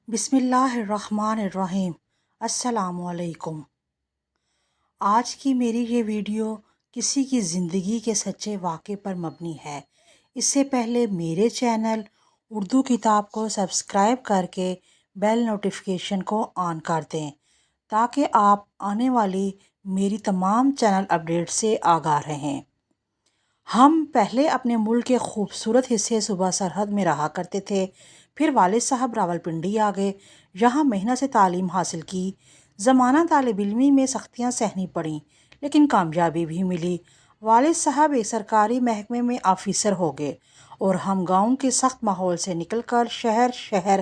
بسم اللہ الرحمن الرحیم۔ السلام علیکم۔ آج کی میری یہ ویڈیو کسی کی زندگی کے سچے واقعے پر مبنی ہے۔ اس سے پہلے میرے چینل اردو کتاب کو سبسکرائب کر کے بیل نوٹیفیکیشن کو آن کر دیں تاکہ آپ آنے والی میری تمام چینل اپڈیٹ سے آگاہ رہیں۔ ہم پہلے اپنے ملک کے خوبصورت حصے صوبہ سرحد میں رہا کرتے تھے، پھر والد صاحب راولپنڈی آ گئے، یہاں محنت سے تعلیم حاصل کی۔ زمانہ طالب علمی میں سختیاں سہنی پڑیں لیکن کامیابی بھی ملی۔ والد صاحب ایک سرکاری محکمے میں آفیسر ہو گئے اور ہم گاؤں کے سخت ماحول سے نکل کر شہر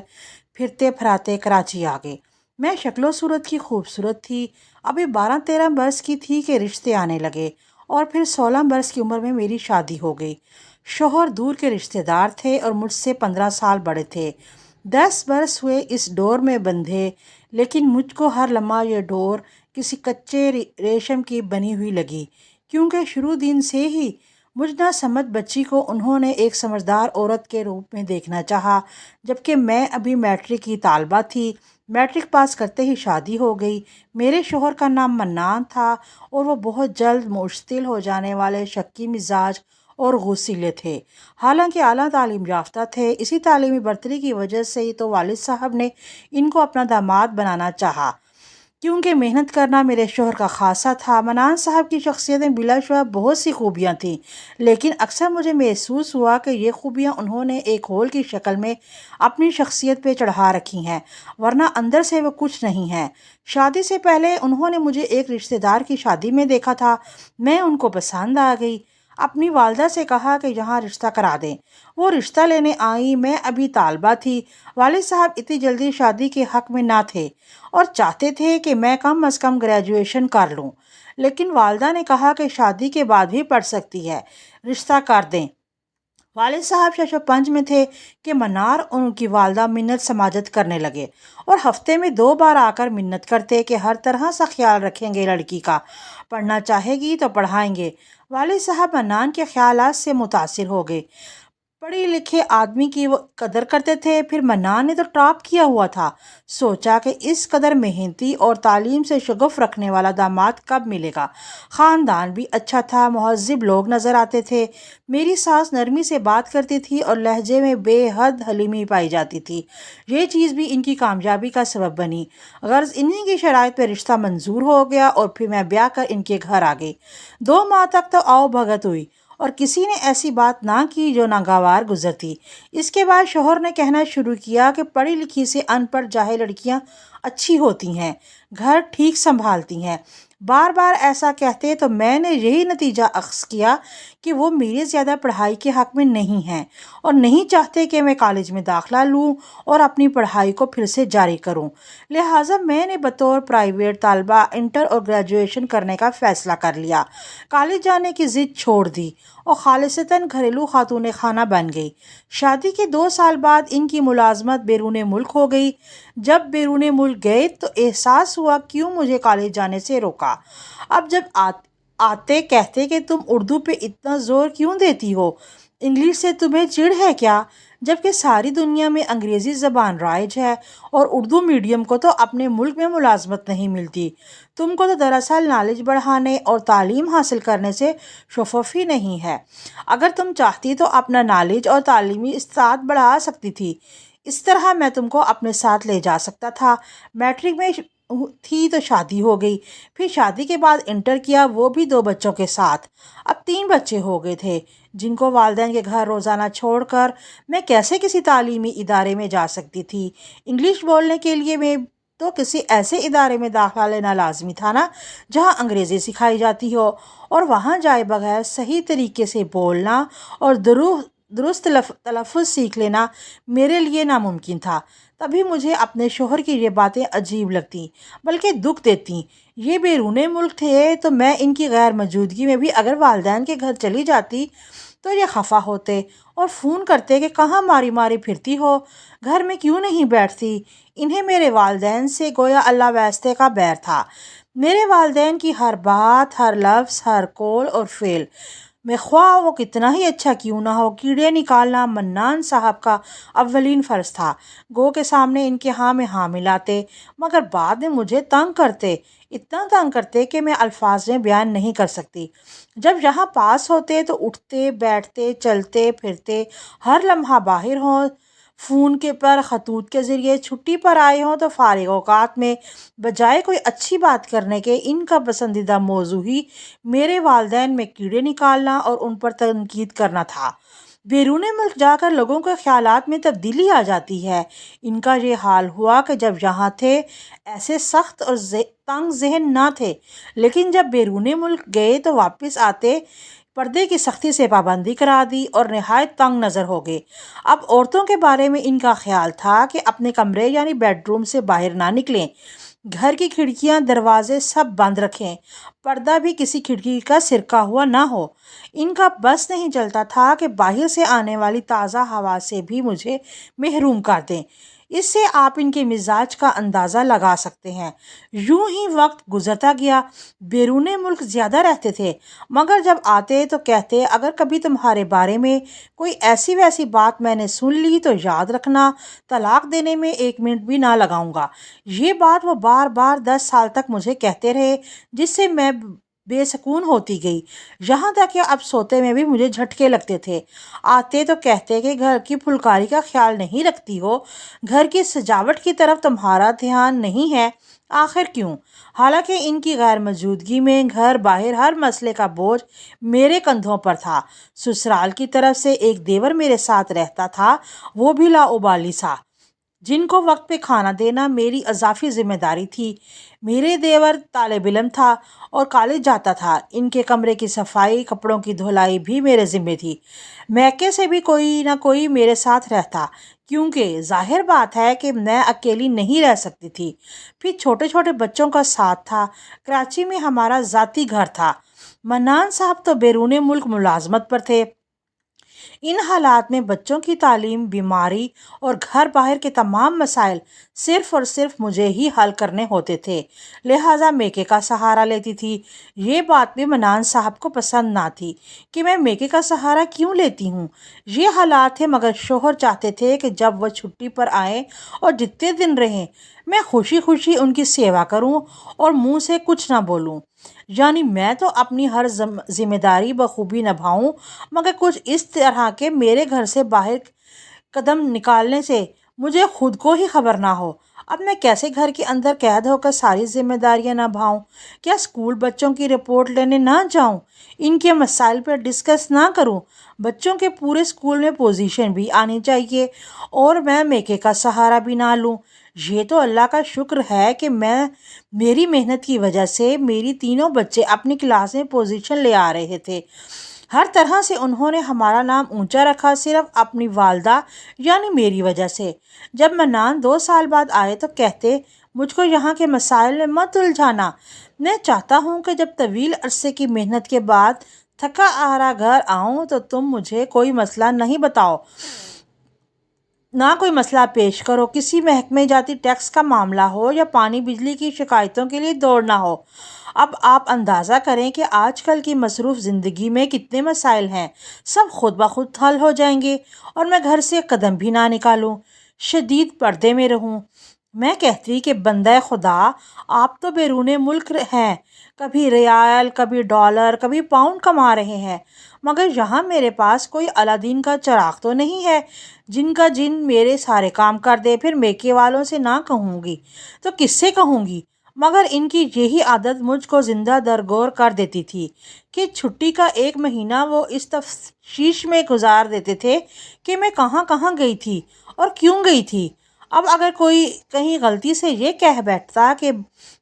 پھرتے پھراتے کراچی آ گئے۔ میں شکل و صورت کی خوبصورت تھی، ابھی 12-13 برس کی تھی کہ رشتے آنے لگے اور پھر 16 برس کی عمر میں میری شادی ہو گئی۔ شوہر دور کے رشتہ دار تھے اور مجھ سے 15 سال بڑے تھے۔ 10 برس ہوئے اس ڈور میں بندھے، لیکن مجھ کو ہر لمحہ یہ ڈور کسی کچے ریشم کی بنی ہوئی لگی، کیونکہ شروع دن سے ہی مجھ نہ سمجھ بچی کو انہوں نے ایک سمجھدار عورت کے روپ میں دیکھنا چاہا، جبکہ میں ابھی میٹرک کی طالبہ تھی۔ میٹرک پاس کرتے ہی شادی ہو گئی۔ میرے شوہر کا نام منان تھا اور وہ بہت جلد مشتعل ہو جانے والے شکی مزاج اور غصیلے تھے، حالانکہ اعلیٰ تعلیم یافتہ تھے۔ اسی تعلیمی برتری کی وجہ سے ہی تو والد صاحب نے ان کو اپنا داماد بنانا چاہا، کیونکہ محنت کرنا میرے شوہر کا خاصہ تھا۔ منان صاحب کی شخصیت میں بلا شبہ بہت سی خوبیاں تھیں، لیکن اکثر مجھے محسوس ہوا کہ یہ خوبیاں انہوں نے ایک ہول کی شکل میں اپنی شخصیت پہ چڑھا رکھی ہیں، ورنہ اندر سے وہ کچھ نہیں ہیں۔ شادی سے پہلے انہوں نے مجھے ایک رشتہ دار کی شادی میں دیکھا تھا، میں ان کو پسند آ گئی۔ اپنی والدہ سے کہا کہ یہاں رشتہ کرا دیں۔ وہ رشتہ لینے آئیں، میں ابھی طالبہ تھی۔ والد صاحب اتنی جلدی شادی کے حق میں نہ تھے اور چاہتے تھے کہ میں کم از کم گریجویشن کر لوں، لیکن والدہ نے کہا کہ شادی کے بعد بھی پڑھ سکتی ہے، رشتہ کر دیں۔ والد صاحب شش و پنج میں تھے کہ منار اور ان کی والدہ منت سماجت کرنے لگے اور ہفتے میں 2 بار آ کر منت کرتے کہ ہر طرح سے خیال رکھیں گے لڑکی کا، پڑھنا چاہے گی تو پڑھائیں گے۔ والد صاحب منان کے خیالات سے متاثر ہو گئے، پڑھے لکھے آدمی کی وہ قدر کرتے تھے۔ پھر منان نے تو ٹاپ کیا ہوا تھا، سوچا کہ اس قدر محنتی اور تعلیم سے شغف رکھنے والا داماد کب ملے گا۔ خاندان بھی اچھا تھا، مہذب لوگ نظر آتے تھے۔ میری ساس نرمی سے بات کرتی تھی اور لہجے میں بے حد حلیمی پائی جاتی تھی، یہ چیز بھی ان کی کامیابی کا سبب بنی۔ غرض انہی کی شرائط پہ رشتہ منظور ہو گیا اور پھر میں بیاہ کر ان کے گھر آ گئی۔ 2 ماہ تک تو آؤ بھگت ہوئی اور کسی نے ایسی بات نہ کی جو ناگوار گزرتی۔ اس کے بعد شوہر نے کہنا شروع کیا کہ پڑھی لکھی سے ان پڑھ جاہل لڑکیاں اچھی ہوتی ہیں، گھر ٹھیک سنبھالتی ہیں۔ بار بار ایسا کہتے تو میں نے یہی نتیجہ اخذ کیا کہ وہ میرے زیادہ پڑھائی کے حق میں نہیں ہیں اور نہیں چاہتے کہ میں کالج میں داخلہ لوں اور اپنی پڑھائی کو پھر سے جاری کروں۔ لہٰذا میں نے بطور پرائیویٹ طالبہ انٹر اور گریجویشن کرنے کا فیصلہ کر لیا، کالج جانے کی ضد چھوڑ دی اور خالصتاً گھریلو خاتون خانہ بن گئی۔ شادی کے 2 سال بعد ان کی ملازمت بیرون ملک ہو گئی۔ جب بیرون ملک گئے تو احساس ہوا کیوں مجھے کالج جانے سے روکا۔ اب جب آتے کہتے کہ تم اردو پہ اتنا زور کیوں دیتی ہو، انگلش سے تمہیں چڑ ہے کیا، جبکہ ساری دنیا میں انگریزی زبان رائج ہے اور اردو میڈیم کو تو اپنے ملک میں ملازمت نہیں ملتی۔ تم کو تو دراصل نالج بڑھانے اور تعلیم حاصل کرنے سے شغف ہی نہیں ہے۔ اگر تم چاہتی تو اپنا نالج اور تعلیمی استعداد بڑھا سکتی تھی، اس طرح میں تم کو اپنے ساتھ لے جا سکتا تھا۔ میٹرک میں تھی تو شادی ہو گئی، پھر شادی کے بعد انٹر کیا، وہ بھی 2 بچوں کے ساتھ۔ اب 3 بچے ہو گئے تھے جن کو والدین کے گھر روزانہ چھوڑ کر میں کیسے کسی تعلیمی ادارے میں جا سکتی تھی۔ انگلش بولنے کے لیے میں تو کسی ایسے ادارے میں داخلہ لینا لازمی تھا نا جہاں انگریزی سکھائی جاتی ہو، اور وہاں جائے بغیر صحیح طریقے سے بولنا اور درست تلفظ سیکھ لینا میرے لیے ناممکن تھا۔ تبھی مجھے اپنے شوہر کی یہ باتیں عجیب لگتیں، بلکہ دکھ دیتیں۔ یہ بیرون ملک تھے تو میں ان کی غیر موجودگی میں بھی اگر والدین کے گھر چلی جاتی تو یہ خفا ہوتے اور فون کرتے کہ کہاں ماری ماری پھرتی ہو، گھر میں کیوں نہیں بیٹھتی۔ انہیں میرے والدین سے گویا اللہ واسطے کا بیر تھا۔ میرے والدین کی ہر بات، ہر لفظ، ہر قول اور فعل میں خواہ وہ کتنا ہی اچھا کیوں نہ ہو، کیڑے نکالنا منان صاحب کا اولین فرض تھا۔ گو کے سامنے ان کے ہاں میں ہاں ملاتے، مگر بعد میں مجھے تنگ کرتے، اتنا تنگ کرتے کہ میں الفاظ میں بیان نہیں کر سکتی۔ جب یہاں پاس ہوتے تو اٹھتے بیٹھتے چلتے پھرتے، ہر لمحہ باہر ہوں، فون کے پر خطوط کے ذریعے، چھٹی پر آئے ہوں تو فارغ اوقات میں بجائے کوئی اچھی بات کرنے کے ان کا پسندیدہ موضوع ہی میرے والدین میں کیڑے نکالنا اور ان پر تنقید کرنا تھا۔ بیرون ملک جا کر لوگوں کے خیالات میں تبدیلی آ جاتی ہے۔ ان کا یہ حال ہوا کہ جب یہاں تھے ایسے سخت اور تنگ ذہن نہ تھے، لیکن جب بیرون ملک گئے تو واپس آتے پردے کی سختی سے پابندی کرا دی اور نہایت تنگ نظر ہو گئے۔ اب عورتوں کے بارے میں ان کا خیال تھا کہ اپنے کمرے یعنی بیڈ روم سے باہر نہ نکلیں، گھر کی کھڑکیاں دروازے سب بند رکھیں، پردہ بھی کسی کھڑکی کا سرکا ہوا نہ ہو۔ ان کا بس نہیں چلتا تھا کہ باہر سے آنے والی تازہ ہوا سے بھی مجھے محروم کر دیں۔ اس سے آپ ان کے مزاج کا اندازہ لگا سکتے ہیں۔ یوں ہی وقت گزرتا گیا۔ بیرون ملک زیادہ رہتے تھے، مگر جب آتے تو کہتے اگر کبھی تمہارے بارے میں کوئی ایسی ویسی بات میں نے سن لی تو یاد رکھنا طلاق دینے میں 1 منٹ بھی نہ لگاؤں گا۔ یہ بات وہ بار بار 10 سال تک مجھے کہتے رہے، جس سے میں بے سکون ہوتی گئی، یہاں تک کہ اب سوتے میں بھی مجھے جھٹکے لگتے تھے۔ آتے تو کہتے کہ گھر کی پھلکاری کا خیال نہیں رکھتی ہو، گھر کی سجاوٹ کی طرف تمہارا دھیان نہیں ہے، آخر کیوں؟ حالانکہ ان کی غیر موجودگی میں گھر باہر ہر مسئلے کا بوجھ میرے کندھوں پر تھا۔ سسرال کی طرف سے ایک دیور میرے ساتھ رہتا تھا، وہ بھی لاؤبالی سا، جن کو وقت پہ کھانا دینا میری اضافی ذمہ داری تھی۔ میرے دیور طالب علم تھا اور کالج جاتا تھا، ان کے کمرے کی صفائی کپڑوں کی دھلائی بھی میرے ذمہ تھی۔ میکے سے بھی کوئی نہ کوئی میرے ساتھ رہتا، کیونکہ ظاہر بات ہے کہ میں اکیلی نہیں رہ سکتی تھی۔ پھر چھوٹے چھوٹے بچوں کا ساتھ تھا۔ کراچی میں ہمارا ذاتی گھر تھا۔ منان صاحب تو بیرون ملک ملازمت پر تھے۔ ان حالات میں بچوں کی تعلیم، بیماری اور گھر باہر کے تمام مسائل صرف اور صرف مجھے ہی حل کرنے ہوتے تھے، لہٰذا میکے کا سہارا لیتی تھی۔ یہ بات بھی منان صاحب کو پسند نہ تھی کہ میں میکے کا سہارا کیوں لیتی ہوں۔ یہ حالات تھے، مگر شوہر چاہتے تھے کہ جب وہ چھٹی پر آئیں اور جتنے دن رہیں میں خوشی خوشی ان کی سیوا کروں اور منہ سے کچھ نہ بولوں، یعنی میں تو اپنی ہر ذمہ داری بخوبی نبھاؤں، مگر کچھ اس طرح کہ میرے گھر سے باہر قدم نکالنے سے مجھے خود کو ہی خبر نہ ہو۔ اب میں کیسے گھر کے اندر قید ہو کر ساری ذمہ داریاں نبھاؤں؟ کیا اسکول بچوں کی رپورٹ لینے نہ جاؤں؟ ان کے مسائل پر ڈسکس نہ کروں؟ بچوں کے پورے اسکول میں پوزیشن بھی آنی چاہیے اور میں میکے کا سہارا بھی نہ لوں؟ یہ تو اللہ کا شکر ہے کہ میری محنت کی وجہ سے میری تینوں بچے اپنی کلاس میں پوزیشن لے آ رہے تھے۔ ہر طرح سے انہوں نے ہمارا نام اونچا رکھا، صرف اپنی والدہ یعنی میری وجہ سے۔ جب منان 2 سال بعد آئے تو کہتے مجھ کو یہاں کے مسائل میں مت الجھانا، میں چاہتا ہوں کہ جب طویل عرصے کی محنت کے بعد تھکا آرا گھر آؤں تو تم مجھے کوئی مسئلہ نہیں بتاؤ، نہ کوئی مسئلہ پیش کرو، کسی محکمے جاتی ٹیکس کا معاملہ ہو یا پانی بجلی کی شکایتوں کے لیے دوڑنا ہو۔ اب آپ اندازہ کریں کہ آج کل کی مصروف زندگی میں کتنے مسائل ہیں، سب خود بخود حل ہو جائیں گے اور میں گھر سے قدم بھی نہ نکالوں، شدید پردے میں رہوں۔ میں کہتی کہ بندہ خدا، آپ تو بیرون ملک ہیں، کبھی ریال، کبھی ڈالر، کبھی پاؤنڈ کما رہے ہیں، مگر یہاں میرے پاس کوئی الادین کا چراغ تو نہیں ہے جن کا جن میرے سارے کام کر دے۔ پھر میکے والوں سے نہ کہوں گی تو کس سے کہوں گی؟ مگر ان کی یہی عادت مجھ کو زندہ درگور کر دیتی تھی کہ چھٹی کا 1 مہینہ وہ اس تفتیش میں گزار دیتے تھے کہ میں کہاں کہاں گئی تھی اور کیوں گئی تھی۔ اب اگر کوئی کہیں غلطی سے یہ کہہ بیٹھتا کہ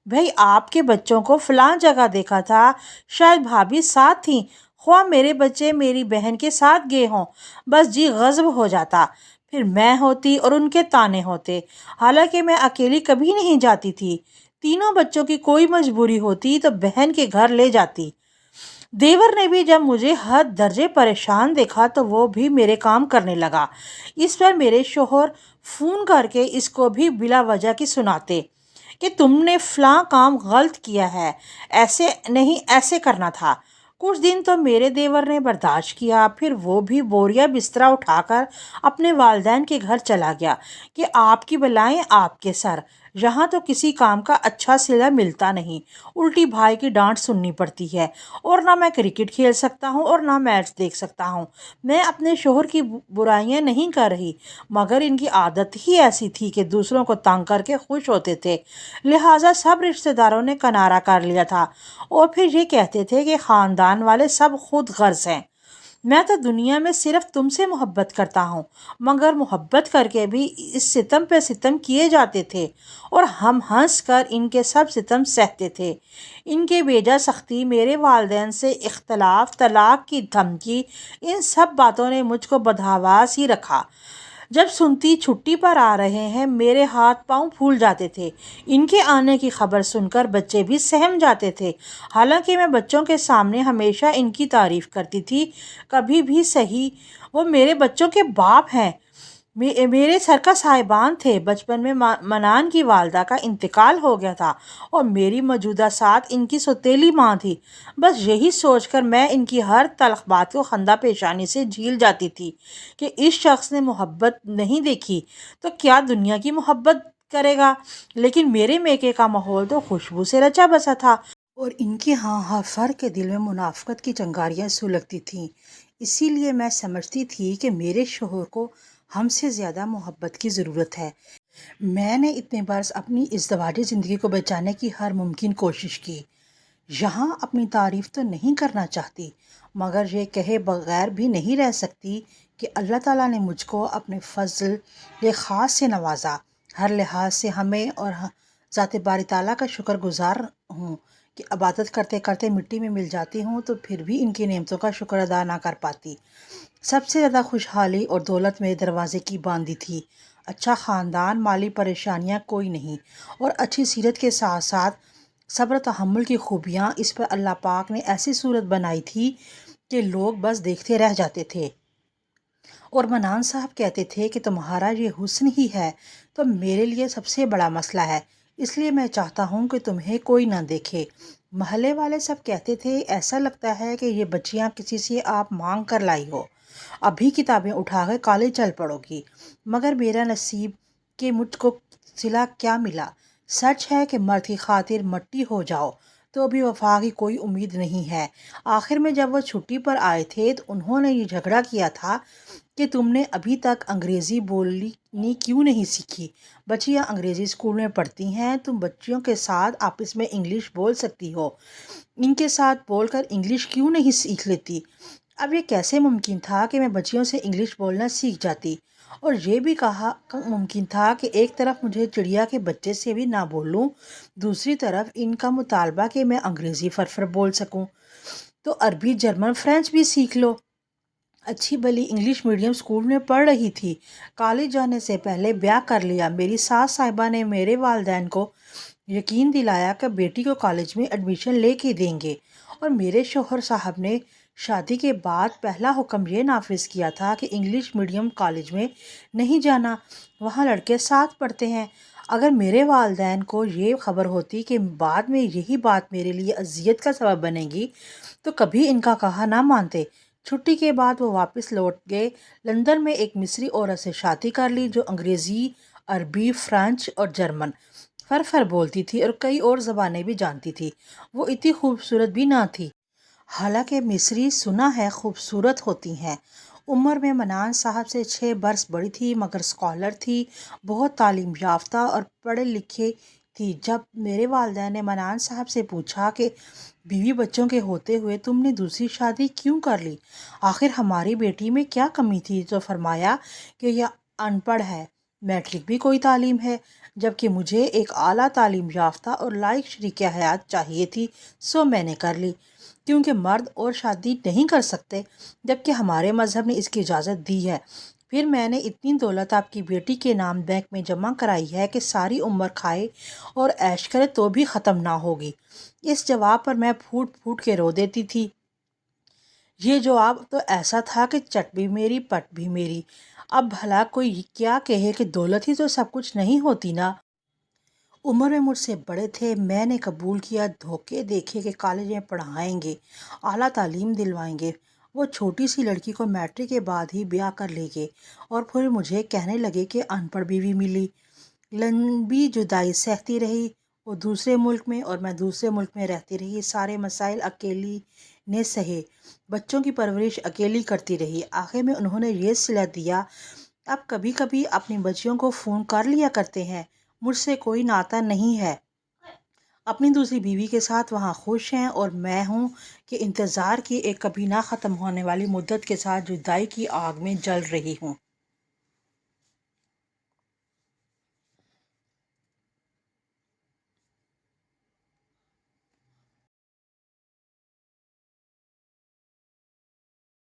بھئی آپ کے بچوں کو فلاں جگہ دیکھا تھا، شاید بھابھی ساتھ تھیں، خواہ میرے بچے میری بہن کے ساتھ گئے ہوں، بس جی غضب ہو جاتا۔ پھر میں ہوتی اور ان کے طعنے ہوتے، حالانکہ میں اکیلی کبھی نہیں جاتی تھی، تینوں بچوں کی کوئی مجبوری ہوتی تو بہن کے گھر لے جاتی۔ دیور نے بھی جب مجھے حد درجے پریشان دیکھا تو وہ بھی میرے کام کرنے لگا۔ اس پر میرے شوہر فون کر کے اس کو بھی بلا وجہ کی سناتے کہ تم نے فلاں کام غلط کیا ہے، ایسے نہیں ایسے کرنا تھا۔ کچھ دن تو میرے دیور نے برداشت کیا، پھر وہ بھی بوریا بسترا اٹھا کر اپنے والدین کے گھر چلا گیا کہ آپ کی بلائیں آپ کے سر، یہاں تو کسی کام کا اچھا صلہ ملتا نہیں، الٹی بھائی کی ڈانٹ سننی پڑتی ہے، اور نہ میں کرکٹ کھیل سکتا ہوں اور نہ میچ دیکھ سکتا ہوں۔ میں اپنے شوہر کی برائیاں نہیں کر رہی، مگر ان کی عادت ہی ایسی تھی کہ دوسروں کو تنگ کر کے خوش ہوتے تھے، لہٰذا سب رشتہ داروں نے کنارہ کر لیا تھا، اور پھر یہ کہتے تھے کہ خاندان والے سب خود غرض ہیں۔ میں تو دنیا میں صرف تم سے محبت کرتا ہوں، مگر محبت کر کے بھی اس ستم پہ ستم کیے جاتے تھے، اور ہم ہنس کر ان کے سب ستم سہتے تھے۔ ان کے بیجا سختی، میرے والدین سے اختلاف، طلاق کی دھمکی، ان سب باتوں نے مجھ کو بدحواس ہی رکھا۔ جب سنتی چھٹی پر آ رہے ہیں، میرے ہاتھ پاؤں پھول جاتے تھے۔ ان کے آنے کی خبر سن کر بچے بھی سہم جاتے تھے، حالانکہ میں بچوں کے سامنے ہمیشہ ان کی تعریف کرتی تھی۔ کبھی بھی سہی، وہ میرے بچوں کے باپ ہیں، میرے سر کا صاحبان تھے۔ بچپن میں منان کی والدہ کا انتقال ہو گیا تھا، اور میری موجودہ ساتھ ان کی سوتیلی ماں تھی۔ بس یہی سوچ کر میں ان کی ہر تلخ بات کو خندہ پیشانی سے جھیل جاتی تھی کہ اس شخص نے محبت نہیں دیکھی تو کیا دنیا کی محبت کرے گا۔ لیکن میرے میکے کا ماحول تو خوشبو سے رچا بسا تھا، اور ان کے ہاں ہر فرد کے دل میں منافقت کی چنگاریاں سلگتی تھیں۔ اسی لیے میں سمجھتی تھی کہ میرے شوہر کو ہم سے زیادہ محبت کی ضرورت ہے۔ میں نے اتنے برس اپنی ازدواجی زندگی کو بچانے کی ہر ممکن کوشش کی۔ یہاں اپنی تعریف تو نہیں کرنا چاہتی، مگر یہ کہے بغیر بھی نہیں رہ سکتی کہ اللہ تعالیٰ نے مجھ کو اپنے فضل خاص سے نوازا۔ ہر لحاظ سے ہمیں اور ذات باری تعالیٰ کا شکر گزار ہوں کہ عبادت کرتے کرتے مٹی میں مل جاتی ہوں تو پھر بھی ان کی نعمتوں کا شکر ادا نہ کر پاتی۔ سب سے زیادہ خوشحالی اور دولت میرے دروازے کی باندھی تھی۔ اچھا خاندان، مالی پریشانیاں کوئی نہیں، اور اچھی سیرت کے ساتھ ساتھ صبر و تحمل کی خوبیاں اس پر اللہ پاک نے ایسی صورت بنائی تھی کہ لوگ بس دیکھتے رہ جاتے تھے۔ اور منان صاحب کہتے تھے کہ تمہارا یہ حسن ہی ہے تو میرے لیے سب سے بڑا مسئلہ ہے، اس لیے میں چاہتا ہوں کہ تمہیں کوئی نہ دیکھے۔ محلے والے سب کہتے تھے ایسا لگتا ہے کہ یہ بچیاں کسی سے آپ مانگ کر لائی ہو، ابھی کتابیں اٹھا کے کالج چل پڑو گی۔ مگر میرا نصیب کہ مجھ کو صلہ کیا ملا۔ سچ ہے کہ مرد کی خاطر مٹی ہو جاؤ تو بھی وفا کی کوئی امید نہیں ہے۔ آخر میں جب وہ چھٹی پر آئے تھے تو انہوں نے یہ جھگڑا کیا تھا کہ تم نے ابھی تک انگریزی بولنی کیوں نہیں سیکھی؟ بچیاں انگریزی اسکول میں پڑھتی ہیں، تم بچیوں کے ساتھ آپس میں انگلش بول سکتی ہو، ان کے ساتھ بول کر انگلش کیوں نہیں سیکھ لیتی؟ اب یہ کیسے ممکن تھا کہ میں بچیوں سے انگلش بولنا سیکھ جاتی؟ اور یہ بھی کہا ممکن تھا کہ ایک طرف مجھے چڑیا کے بچے سے بھی نہ بولوں، دوسری طرف ان کا مطالبہ کہ میں انگریزی فرفر بول سکوں، تو عربی، جرمن، فرینچ بھی سیکھ لو۔ اچھی بھلی انگلش میڈیم اسکول میں پڑھ رہی تھی، کالج جانے سے پہلے بیاہ کر لیا۔ میری ساس صاحبہ نے میرے والدین کو یقین دلایا کہ بیٹی کو کالج میں ایڈمیشن لے کے دیں گے، اور میرے شوہر صاحب نے شادی کے بعد پہلا حکم یہ نافذ کیا تھا کہ انگلش میڈیم کالج میں نہیں جانا، وہاں لڑکے ساتھ پڑھتے ہیں۔ اگر میرے والدین کو یہ خبر ہوتی کہ بعد میں یہی بات میرے لیے اذیت کا سبب بنے گی تو کبھی ان کا کہا نہ مانتے۔ چھٹی کے بعد وہ واپس لوٹ گئے۔ لندن میں ایک مصری عورت سے شادی کر لی جو انگریزی، عربی، فرینچ اور جرمن فرفر بولتی تھی اور کئی اور زبانیں بھی جانتی تھی۔ وہ اتنی خوبصورت بھی نہ تھی، حالانکہ مصری سنا ہے خوبصورت ہوتی ہیں۔ عمر میں منان صاحب سے 6 برس بڑی تھی، مگر اسکالر تھی، بہت تعلیم یافتہ اور پڑھے لکھے تھی۔ جب میرے والدین نے منان صاحب سے پوچھا کہ بیوی بچوں کے ہوتے ہوئے تم نے دوسری شادی کیوں کر لی، آخر ہماری بیٹی میں کیا کمی تھی، تو فرمایا کہ یہ ان پڑھ ہے، میٹرک بھی کوئی تعلیم ہے، جبکہ مجھے ایک اعلیٰ تعلیم یافتہ اور لائق شریک حیات چاہیے تھی، سو میں نے کر لی، کیونکہ مرد اور شادی نہیں کر سکتے، جبکہ ہمارے مذہب نے اس کی اجازت دی ہے۔ پھر میں نے اتنی دولت آپ کی بیٹی کے نام بینک میں جمع کرائی ہے کہ ساری عمر کھائے اور عیش کرے تو بھی ختم نہ ہوگی۔ اس جواب پر میں پھوٹ پھوٹ کے رو دیتی تھی۔ یہ جواب تو ایسا تھا کہ چٹ بھی میری پٹ بھی میری۔ اب بھلا کوئی کیا کہے کہ دولت ہی تو سب کچھ نہیں ہوتی نا۔ عمر میں مجھ سے بڑے تھے، میں نے قبول کیا، دھوکے دیکھے کہ کالج میں پڑھائیں گے، اعلیٰ تعلیم دلوائیں گے۔ وہ چھوٹی سی لڑکی کو میٹرک کے بعد ہی بیاہ کر لے گئے اور پھر مجھے کہنے لگے کہ ان پڑھ بیوی ملی۔ لمبی جدائی سہتی رہی، وہ دوسرے ملک میں اور میں دوسرے ملک میں رہتی رہی، سارے مسائل اکیلی نے سہے، بچوں کی پرورش اکیلی کرتی رہی۔ آخر میں انہوں نے یہ صلاح دیا، اب کبھی کبھی اپنی بچیوں کو فون کر لیا کرتے ہیں، مجھ سے کوئی ناطہ نہیں ہے، اپنی دوسری بیوی کے ساتھ وہاں خوش ہیں اور میں ہوں کہ انتظار کی ایک کبھی نہ ختم ہونے والی مدت کے ساتھ جدائی کی آگ میں جل رہی ہوں۔